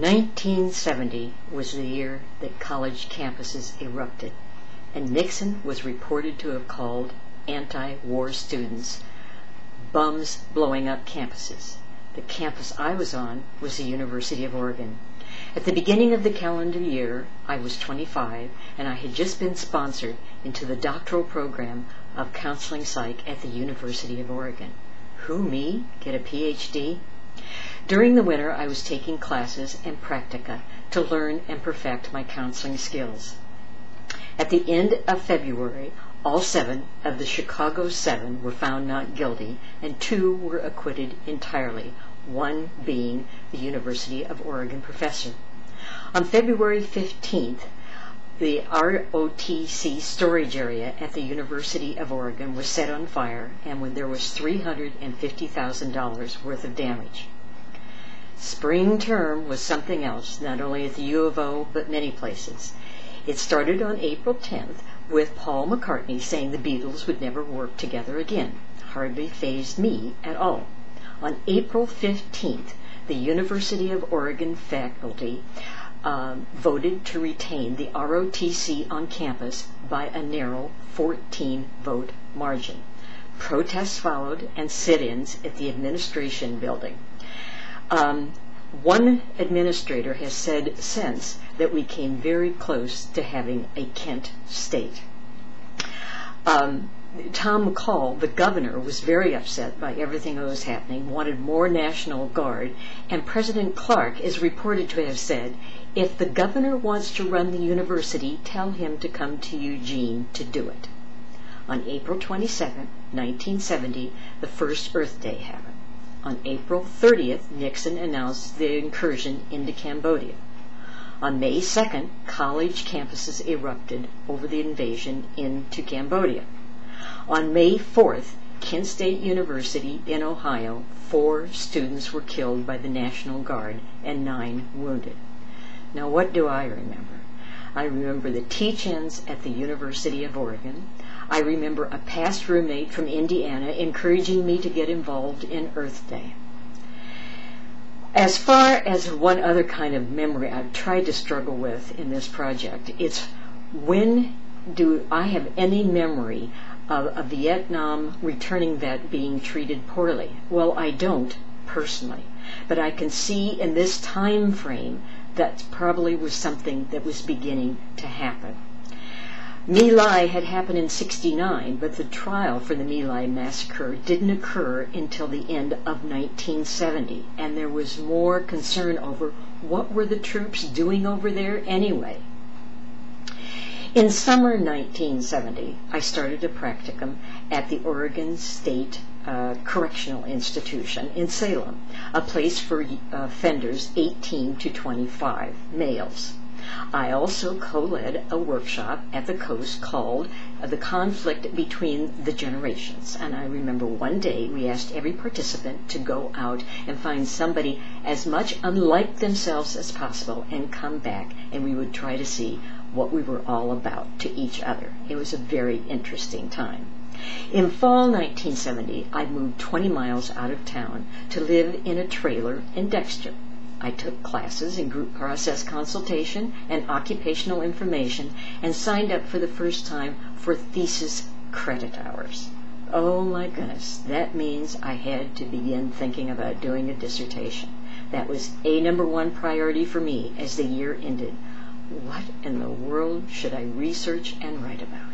1970 was the year that college campuses erupted, and Nixon was reported to have called anti-war students bums blowing up campuses. The campus I was on was the University of Oregon. At the beginning of the calendar year, I was 25, and I had just been sponsored into the doctoral program of counseling psych at the University of Oregon. Who, me? Get a PhD? During the winter, I was taking classes and practica to learn and perfect my counseling skills. At the end of February, all 7 of the Chicago 7 were found not guilty, and 2 were acquitted entirely, one being the University of Oregon professor. On February 15th, the ROTC storage area at the University of Oregon was set on fire, and when there was $350,000 worth of damage. Spring term was something else, not only at the U of O, but many places. It started on April 10th with Paul McCartney saying the Beatles would never work together again. Hardly fazed me at all. On April 15th, the University of Oregon faculty voted to retain the ROTC on campus by a narrow 14-vote margin. Protests followed and sit-ins at the administration building. One administrator has said since that we came very close to having a Kent state. Tom McCall, the governor, was very upset by everything that was happening, wanted more National Guard, and President Clark is reported to have said, if the governor wants to run the university, tell him to come to Eugene to do it. On April 22, 1970, the first Earth Day happened. On April 30th, Nixon announced the incursion into Cambodia. On May 2nd, college campuses erupted over the invasion into Cambodia. On May 4th, Kent State University in Ohio, 4 students were killed by the National Guard and 9 wounded. Now, what do I remember? I remember the teach-ins at the University of Oregon. I remember a past roommate from Indiana encouraging me to get involved in Earth Day. As far as one other kind of memory I've tried to struggle with in this project, it's when do I have any memory of a Vietnam returning vet being treated poorly? Well, I don't personally, but I can see in this time frame that probably was something that was beginning to happen. My Lai had happened in '69, but the trial for the My Lai massacre didn't occur until the end of 1970, and there was more concern over what were the troops doing over there anyway. In summer 1970, I started a practicum at the Oregon State Correctional Institution in Salem, a place for offenders 18 to 25, males. I also co-led a workshop at the coast called The Conflict Between the Generations, and I remember one day we asked every participant to go out and find somebody as much unlike themselves as possible and come back, and we would try to see what we were all about to each other. It was a very interesting time. In fall 1970, I moved 20 miles out of town to live in a trailer in Dexter. I took classes in group process consultation and occupational information and signed up for the first time for thesis credit hours. Oh my goodness, that means I had to begin thinking about doing a dissertation. That was a #1 priority for me as the year ended. What in the world should I research and write about?